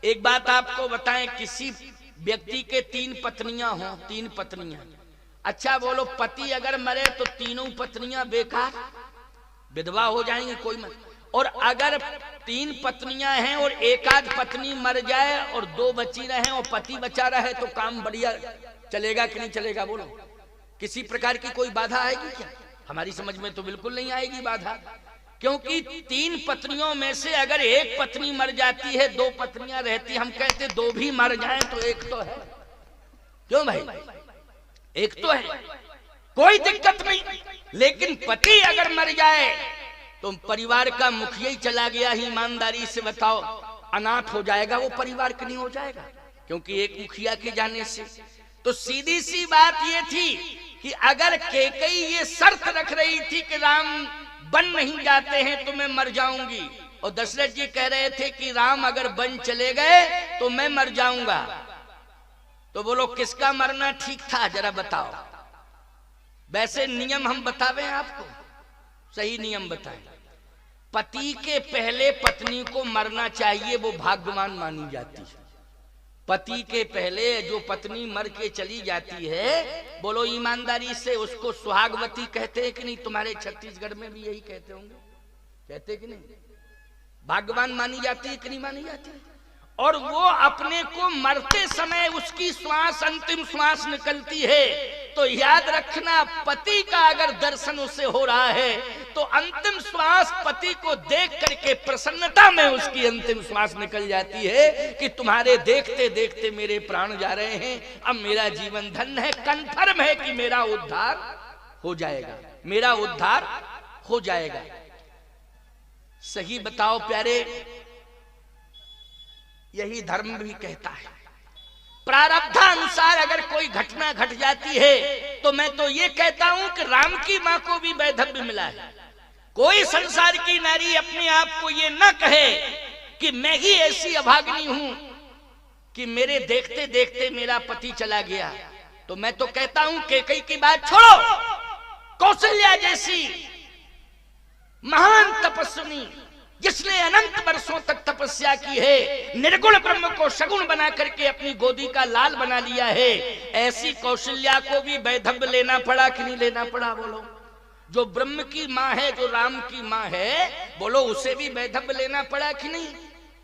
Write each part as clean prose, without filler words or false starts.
एक बात आपको बताएं, किसी व्यक्ति के 3 पत्नियां हों, 3 पत्नियां, अच्छा बोलो पति अगर मरे तो तीनों पत्नियां बेकार विधवा हो जाएंगी, कोई मत। और अगर 3 पत्नियां हैं और एक आध पत्नी मर जाए और 2 बची रहे और पति बचा रहे तो काम बढ़िया चलेगा कि नहीं चलेगा? बोलो, किसी प्रकार की कोई बाधा आएगी क्या? हमारी समझ में तो बिल्कुल नहीं आएगी बाधा, क्योंकि 3 पत्नियों में से अगर एक पत्नी मर जाती है, 2 पत्नियां रहती, हम कहते 2 भी मर जाएं तो एक तो है। क्यों भाई? एक तो है, कोई दिक्कत नहीं। लेकिन पति अगर मर जाए तो परिवार का मुखिया ही चला गया ही, ईमानदारी से बताओ, अनाथ हो जाएगा वो परिवार कि नहीं हो जाएगा? क्योंकि एक मुखिया के जाने से। तो सीधी सी बात ये थी कि अगर कैकेयी ये शर्त रख रही थी कि राम बन नहीं जाते हैं तो मैं मर जाऊंगी, और दशरथ जी कह रहे थे कि राम अगर बन चले गए तो मैं मर जाऊंगा, तो बोलो किसका मरना ठीक था? जरा बताओ। वैसे नियम हम बतावें आपको, सही नियम बताएं। पति के पहले पत्नी को मरना चाहिए, वो भाग्यवान मानी जाती है। पति के पहले जो पत्नी मर के चली जाती है, बोलो ईमानदारी से, उसको सुहागवती कहते हैं कि नहीं? तुम्हारे छत्तीसगढ़ में भी यही कहते होंगे, कहते कि नहीं? भाग्यवान मानी जाती है कि नहीं मानी जाती? और वो अपने को मरते समय उसकी श्वास, अंतिम श्वास निकलती है तो याद रखना, पति का अगर दर्शन उसे हो रहा है तो अंतिम श्वास पति को देख करके प्रसन्नता में उसकी अंतिम श्वास निकल जाती है कि तुम्हारे देखते देखते मेरे प्राण जा रहे हैं, अब मेरा जीवन धन्य है, कन्फर्म है कि मेरा उद्धार हो जाएगा, मेरा उद्धार हो जाएगा। सही बताओ प्यारे, यही धर्म भी कहता है। प्रारब्धानुसार अगर कोई घटना घट जाती है तो मैं तो ये कहता हूं कि राम की मां को भी वैधव्य मिला है। कोई संसार की नारी अपने आप को ये न कहे कि मैं ही ऐसी अभागिनी हूं कि मेरे देखते देखते मेरा पति चला गया। तो मैं तो कहता हूं कैकेयी की बात छोड़ो, कौशल्या जैसी महान तपस्विनी जिसने अनंत वर्षों तक तपस्या की है, निर्गुण ब्रह्म को सगुण बना करके अपनी गोदी का लाल बना लिया है, ऐसी कौशल्या को भी वैधव्य लेना पड़ा कि नहीं लेना पड़ा? बोलो, जो ब्रह्म की मां है, जो राम की मां है, बोलो उसे भी वैधव्य लेना पड़ा कि नहीं?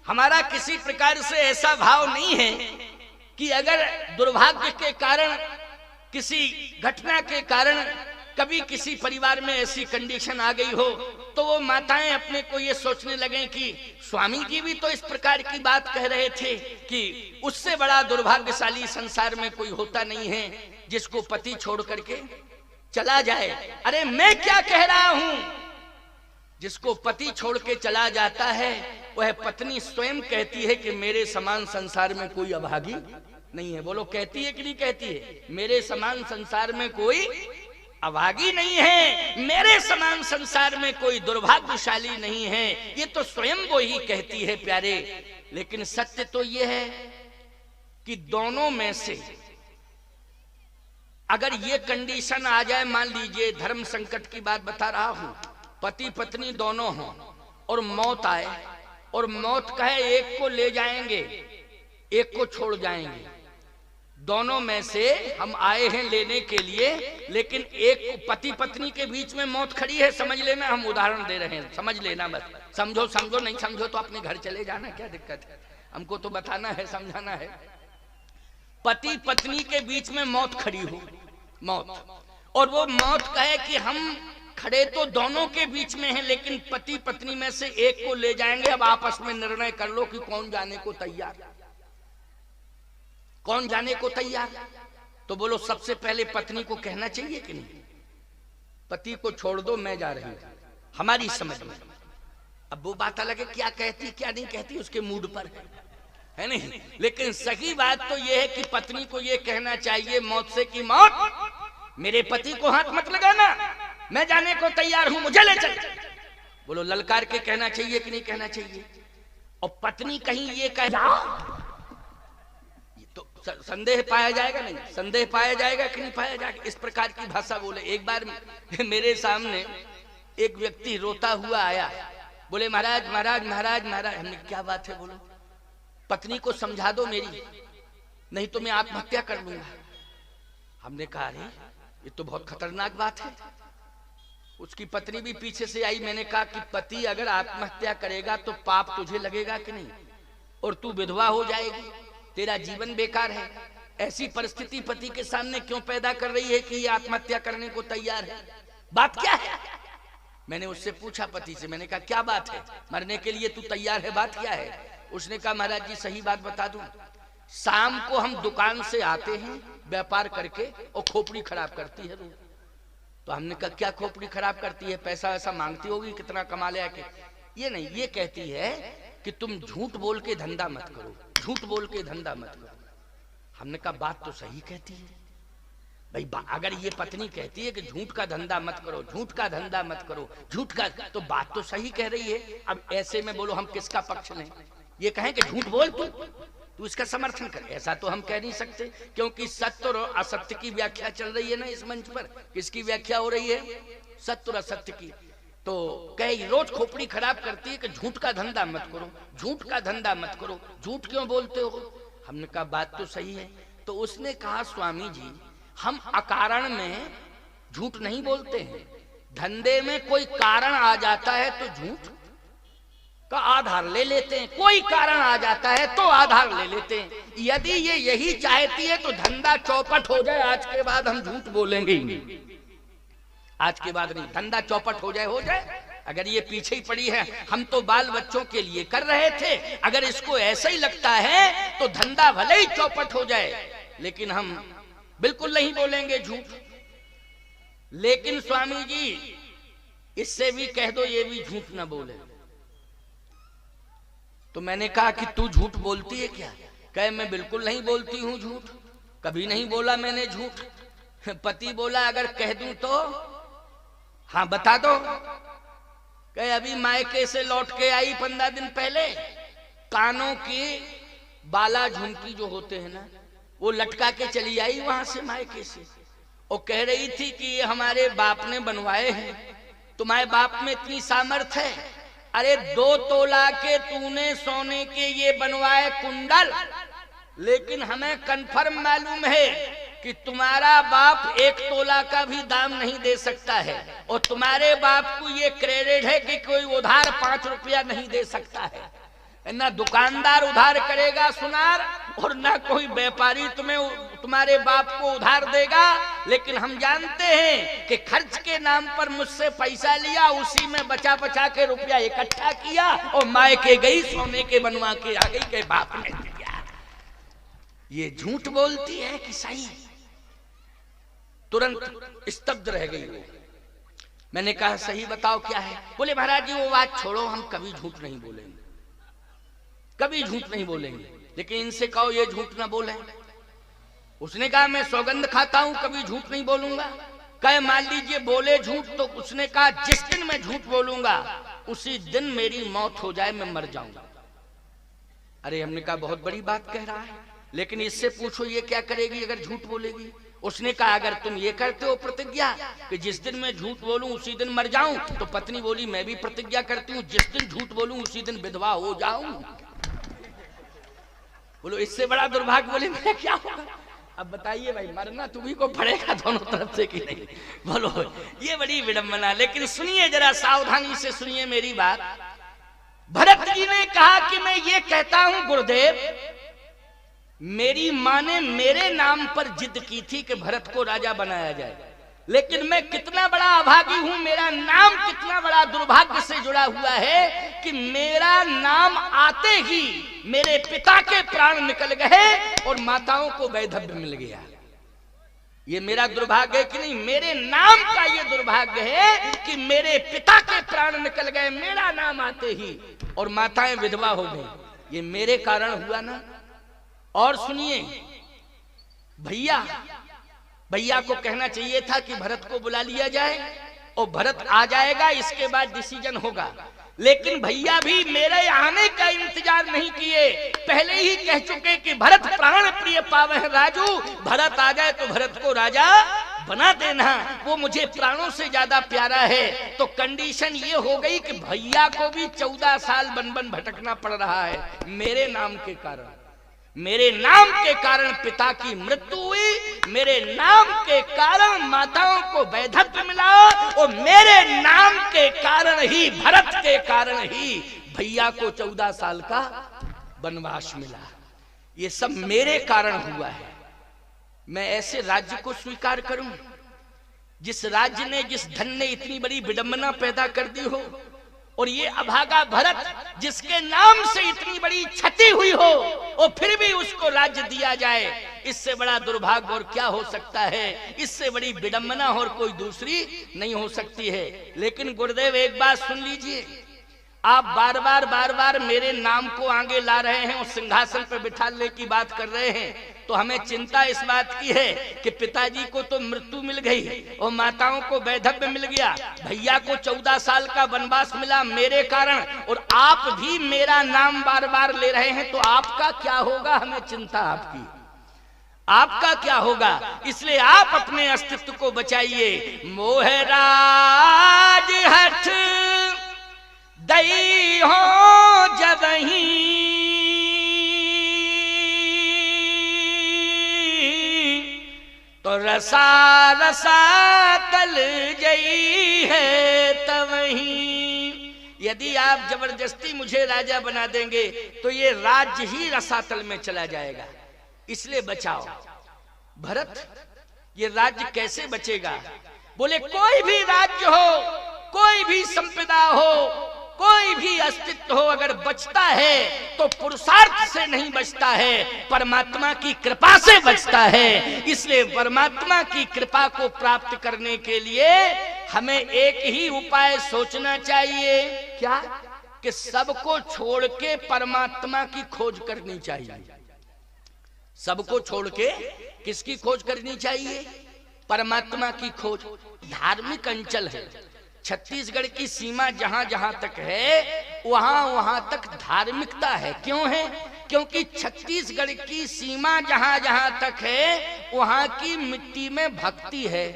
हमारा किसी प्रकार से ऐसा भाव नहीं है कि अगर दुर्भाग्य के कारण, किसी घटना के कारण कभी किसी परिवार में ऐसी कंडीशन आ गई हो तो वो माताएं अपने को ये सोचने लगे कि स्वामी जी भी तो इस प्रकार की बात कह रहे थे कि उससे बड़ा दुर्भाग्यशाली संसार में कोई होता नहीं है जिसको पति छोड़ करके चला जाए। अरे मैं क्या कह रहा हूं, जिसको पति छोड़ के चला जाता है वह पत्नी स्वयं कहती है कि मेरे समान संसार में कोई अभागी नहीं है। बोलो कहती है कि नहीं कहती है? मेरे समान संसार में कोई अभागी नहीं है, मेरे समान संसार में कोई दुर्भाग्यशाली नहीं है, ये तो स्वयं वो ही कहती है प्यारे। लेकिन सत्य तो ये है कि दोनों में से अगर ये कंडीशन आ जाए, मान लीजिए धर्म संकट की बात बता रहा हूं, पति पत्नी दोनों हों और मौत आए और मौत कहे एक को ले जाएंगे एक को छोड़ जाएंगे, दोनों में से हम आए हैं लेने के लिए, लेकिन एक पति पत्नी के बीच में मौत खड़ी है, समझ लेना, हम उदाहरण दे रहे हैं, समझ लेना, बस समझो समझो, नहीं समझो तो अपने घर चले जाना, क्या दिक्कत है, हमको तो बताना है, समझाना है। पति पत्नी के बीच में मौत खड़ी हो, मौत, और वो मौत कहे कि हम खड़े तो दोनों के बीच में हैं, लेकिन पति पत्नी में से एक को ले जाएंगे, अब आपस में निर्णय कर लो कि कौन जाने को तैयार, कौन जाने को तैयार। तो बोलो सबसे पहले पत्नी को कहना चाहिए कि नहीं, पति को छोड़ दो मैं जा रही हूं, हमारी समझ में। अब वो बात अलग है, क्या कहती क्या नहीं कहती उसके मूड पर है नहीं, लेकिन सही बात तो ये है कि पत्नी को ये कहना चाहिए मौत से कि मौत मेरे पति को हाथ मत लगाना, मैं जाने को तैयार हूं, मुझे ले चल। बोलो ललकार के कहना चाहिए कि नहीं कहना चाहिए? और पत्नी कहीं ये कह तो संदेह पाया जाएगा, नहीं संदेह पाया जाएगा कि नहीं पाया जाएगा, इस प्रकार की भाषा बोले। एक बार मेरे सामने एक व्यक्ति रोता हुआ आया, बोले महाराज महाराज महाराज महाराज। हमने क्या बात है? बोलो पत्नी को समझा दो मेरी, नहीं तो मैं आत्महत्या कर लूंगा। हमने कहा अरे ये तो बहुत खतरनाक बात है। उसकी पत्नी भी पीछे से आई। मैंने कहा कि पति अगर आत्महत्या करेगा तो पाप तुझे लगेगा कि नहीं, और तू विधवा हो जाएगी, तेरा जीवन बेकार है। ऐसी परिस्थिति पति के सामने क्यों पैदा कर रही है कि ये आत्महत्या करने को तैयार है? बात क्या है? मैंने उससे पूछा पति से, मैंने कहा क्या बात है, मरने के लिए तू तैयार है, बात क्या है? उसने कहा महाराज जी सही बात बता दूं, शाम को हम दुकान से आते हैं व्यापार करके और खोपड़ी खराब करती है। तो हमने कहा क्या खोपड़ी खराब करती है, पैसा वैसा मांगती होगी, कितना कमा ले आके? ये नहीं, ये कहती है कि तुम झूठ बोल के धंधा मत करो, झूठ बोल के धंधा मत करो। हमने कहा बात तो सही कहती है भाई, अगर ये पत्नी कहती है कि झूठ का धंधा मत करो, झूठ का धंधा मत करो, झूठ का, तो बात तो सही कह रही है। अब ऐसे में बोलो हम किसका पक्ष लें? ये कहें कि झूठ बोल तू इसका समर्थन कर, ऐसा तो हम कह नहीं सकते, क्योंकि सत्य और असत्य की व्याख्या चल रही है ना इस मंच पर। किसकी व्याख्या हो रही है? सत्य और असत्य की। तो कहे रोज खोपड़ी खराब करती है कि झूठ का धंधा मत करो, झूठ का धंधा मत करो, झूठ क्यों बोलते हो? हमने कहा बात तो सही है। तो उसने कहा स्वामी जी हम अकारण में झूठ नहीं बोलते हैं, धंधे में कोई कारण आ जाता है तो झूठ का आधार ले लेते हैं, कोई कारण आ जाता है तो आधार ले लेते हैं। यदि ये यही चाहती है तो धंधा चौपट हो जाए, आज के बाद हम झूठ बोलेंगे ही नहीं, आज के बाद नहीं, धंधा चौपट हो जाए। अगर ये पीछे ही पड़ी है, हम तो बाल बच्चों के लिए कर रहे थे, अगर इसको ऐसा ही लगता है तो धंधा भले ही चौपट हो जाए, लेकिन हम बिल्कुल नहीं बोलेंगे झूठ। लेकिन स्वामी जी इससे भी कह दो ये भी झूठ ना बोले। तो मैंने कहा कि तू झूठ बोलती है क्या? कहे मैं बिल्कुल नहीं बोलती हूँ झूठ, कभी नहीं बोला मैंने झूठ। पति बोला अगर कह दूं तो? हाँ बता दो। कहे अभी मायके से लौट के आई 15 दिन पहले, कानों की बाला झुमकी जो होते हैं ना वो लटका के चली आई वहां से मायके से, और कह रही थी कि ये हमारे बाप ने बनवाए हैं, तुम्हारे बाप में इतनी सामर्थ है? अरे 2 तोला के तूने सोने के ये बनवाए कुंडल, लेकिन हमें कंफर्म मालूम है कि तुम्हारा बाप 1 तोला का भी दाम नहीं दे सकता है, और तुम्हारे बाप को ये क्रेडिट है कि कोई उधार 5 रुपया नहीं दे सकता है। ना दुकानदार उधार करेगा सुनार, और ना कोई व्यापारी तुम्हारे बाप को उधार देगा। लेकिन हम जानते हैं कि खर्च के नाम पर मुझसे पैसा लिया, उसी में बचा बचा के रुपया इकट्ठा किया और मायके गई सोने के बनवा के आ गई के बाप ने दिया। ये झूठ बोलती है कि सही? तुरंत स्तब्ध रह गई वो। मैंने कहा सही बताओ क्या है? बोले महाराज जी वो बात छोड़ो, हम कभी झूठ नहीं बोलेंगे, कभी झूठ नहीं बोलेंगे, लेकिन इनसे कहो ये झूठ ना बोले। उसने कहा मैं सौगंध खाता हूं कभी झूठ नहीं बोलूंगा। कहे मान लीजिए बोले झूठ, तो उसने कहा जिस दिन मैं झूठ बोलूंगा उसी दिन मेरी मौत हो जाए, मैं मर जाऊंगा। अरे हमने कहा बहुत बड़ी बात कह रहा है, लेकिन इससे पूछो ये क्या करेगी अगर झूठ बोलेगी? उसने कहा अगर तुम ये करते हो प्रतिज्ञा कि जिस दिन मैं झूठ बोलूं उसी दिन मर जाऊं, तो पत्नी बोली मैं भी प्रतिज्ञा करती हूं जिस दिन झूठ बोलूं उसी दिन विधवा हो जाऊं। बोलो इससे बड़ा दुर्भाग्य बोले मैं क्या होगा? अब बताइए भाई, मरना तुम्ही को पड़ेगा दोनों तरफ से कि नहीं? बोलो ये बड़ी विडंबना। लेकिन सुनिए जरा सावधानी से सुनिए मेरी बात। भरत जी ने कहा कि मैं ये कहता हूं गुरुदेव, मेरी मां ने मेरे नाम पर जिद की थी कि भरत को राजा बनाया जाए, लेकिन मैं कितना बड़ा अभागी हूं, मेरा नाम कितना बड़ा दुर्भाग्य से जुड़ा हुआ है कि मेरा नाम आते ही मेरे पिता के प्राण निकल गए और माताओं को वैधव्य मिल गया। ये मेरा दुर्भाग्य है कि नहीं? मेरे नाम का ये दुर्भाग्य है कि मेरे पिता के प्राण निकल गए मेरा नाम आते ही, और माताएं विधवा हो गई। ये मेरे कारण हुआ ना। और सुनिए भैया को कहना चाहिए था कि भरत को बुला लिया जाए और भरत आ जाएगा, इसके बाद डिसीजन होगा। लेकिन भैया भी मेरे आने का इंतजार नहीं किए, पहले ही कह चुके कि भरत प्राण प्रिय पावे राजू, भरत आ जाए तो भरत को राजा बना देना वो मुझे प्राणों से ज्यादा प्यारा है। तो कंडीशन ये हो गई कि भैया को भी 14 साल बन बन भटकना पड़ रहा है मेरे नाम के कारण। मेरे नाम के कारण पिता की मृत्यु हुई, मेरे नाम के कारण माताओं को वैधव्य मिला, और मेरे नाम के कारण ही, भरत के कारण ही भैया को 14 साल का वनवास मिला। ये सब मेरे कारण हुआ है। मैं ऐसे राज्य को स्वीकार करूं जिस राज्य ने, जिस धन ने इतनी बड़ी विडंबना पैदा कर दी हो, और ये अभागा भरत जिसके नाम से इतनी बड़ी क्षति हुई हो, और फिर भी उसको राज्य दिया जाए। इससे बड़ा दुर्भाग्य और क्या हो सकता है? इससे बड़ी विडंबना और कोई दूसरी नहीं हो सकती है। लेकिन गुरुदेव एक बात सुन लीजिए, आप बार बार मेरे नाम को आगे ला रहे हैं और सिंहासन पर बिठाने की बात कर रहे हैं, तो हमें चिंता इस बात की है कि पिताजी को तो मृत्यु मिल गई और माताओं को वैधव्य मिल गया, भैया को 14 साल का वनवास मिला मेरे कारण, और आप भी मेरा नाम बार बार ले रहे हैं, तो आपका क्या होगा? हमें चिंता आपकी, आपका क्या होगा? इसलिए आप अपने अस्तित्व को बचाइए। मोहराज हठ दई हो जबही, तो रसा रसा तल जई है तवही। यदि आप जबरदस्ती मुझे राजा बना देंगे तो ये राज्य ही रसातल में चला जाएगा। इसलिए बचाओ। भरत, ये राज्य कैसे बचेगा? बोले कोई भी राज्य हो, कोई भी संपदा हो, कोई भी अस्तित्व हो, अगर बचता है तो पुरुषार्थ से नहीं बचता है, परमात्मा की कृपा से बचता है। इसलिए परमात्मा की कृपा को प्राप्त करने के लिए हमें एक ही उपाय सोचना चाहिए। क्या? कि सबको छोड़ के परमात्मा की खोज करनी चाहिए। सबको छोड़ के किसकी खोज करनी चाहिए? परमात्मा की खोज। धार्मिक अंचल है, छत्तीसगढ़ की सीमा जहां जहां तक है वहां वहां तक धार्मिकता है। क्यों है? क्योंकि छत्तीसगढ़ की सीमा जहां जहां तक है वहां की मिट्टी में भक्ति है।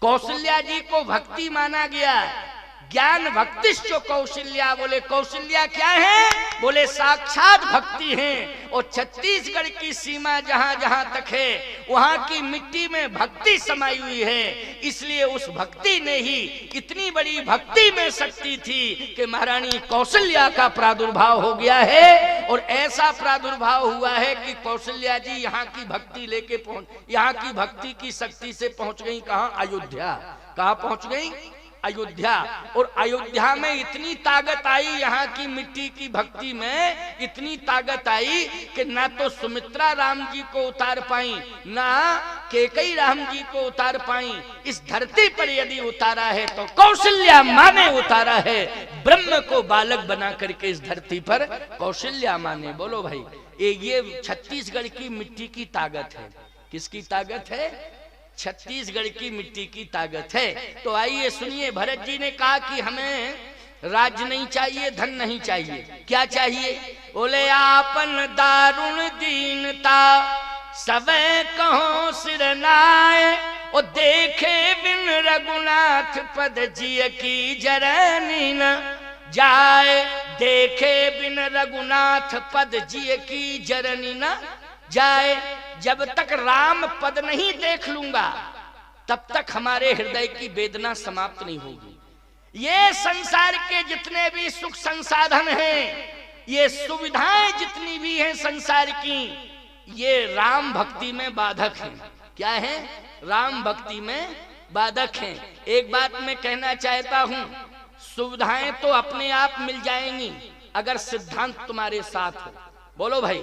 कौशल्या जी को भक्ति माना गया। ज्ञान भक्तिश्च कौशल्या, बोले कौशल्या क्या है? बोले साक्षात भक्ति है। और छत्तीसगढ़ की सीमा जहां जहां तक है वहां की मिट्टी में भक्ति समाई हुई है। इसलिए उस भक्ति ने ही, इतनी बड़ी भक्ति में शक्ति थी कि महारानी कौशल्या का प्रादुर्भाव हो गया है। और ऐसा प्रादुर्भाव हुआ है कि कौशल्या जी यहाँ की भक्ति लेके यहाँ की भक्ति की शक्ति से पहुंच गई कहां? अयोध्या। कहां पहुंच गई? अयोध्या। और अयोध्या में इतनी ताकत आई, यहाँ की मिट्टी की भक्ति में इतनी ताकत आई कि ना तो सुमित्रा राम जी को उतार पाई, ना कैकेयी राम जी को उतार पाई। इस धरती पर यदि उतारा है तो कौशल्या माँ ने उतारा है। ब्रह्म को बालक बना करके इस धरती पर कौशल्या माँ ने। बोलो भाई, ये छत्तीसगढ़ की मिट्टी की ताकत है। किसकी ताकत है? छत्तीसगढ़ की मिट्टी की ताकत है। तो आइए सुनिए, भरत जी ने कहा कि हमें राज्य नहीं चाहिए, धन नहीं चाहिए, क्या चाहिए? बोले आपन दारुण दीनता सबे कहो सिर नाय, और देखे बिन रघुनाथ पद जिय की जरनी न जाए। देखे बिन रघुनाथ पद जिय की जरनी न जाए। जब तक राम पद नहीं देख लूंगा तब तक हमारे हृदय की वेदना समाप्त नहीं होगी। ये संसार के जितने भी सुख संसाधन हैं, ये सुविधाएं जितनी भी हैं संसार की, ये राम भक्ति में बाधक हैं। क्या है? राम भक्ति में बाधक हैं। एक बात मैं कहना चाहता हूं, सुविधाएं तो अपने आप मिल जाएंगी अगर सिद्धांत तुम्हारे साथ हो। बोलो भाई।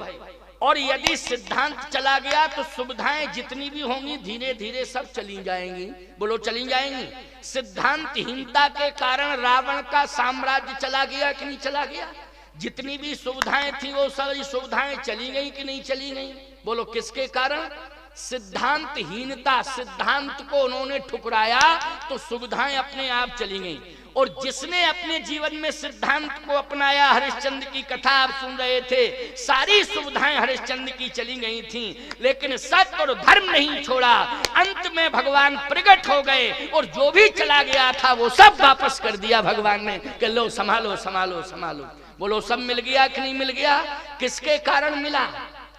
और यदि सिद्धांत चला गया तो सुविधाएं जितनी भी होंगी धीरे धीरे सब चली जाएंगी। बोलो चली जाएंगी। सिद्धांतहीनता के कारण रावण का साम्राज्य चला गया कि नहीं चला गया? जितनी भी सुविधाएं थी वो सारी सुविधाएं चली गई कि नहीं चली गई? बोलो किसके कारण? सिद्धांतहीनता। सिद्धांत को उन्होंने ठुकराया तो सुविधाएं अपने आप चली गई। और जिसने अपने जीवन में सिद्धांत को अपनाया, हरिश्चंद्र की कथा आप सुन रहे थे, सारी सुविधाएं हरिश्चंद्र की चली गई थी, लेकिन सत्य और धर्म नहीं छोड़ा। अंत में भगवान प्रकट हो गए और जो भी चला गया था वो सब वापस कर दिया भगवान ने कि लो संभालो संभालो संभालो। बोलो सब मिल गया कि नहीं मिल गया? किसके कारण मिला?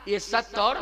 ये सत्य और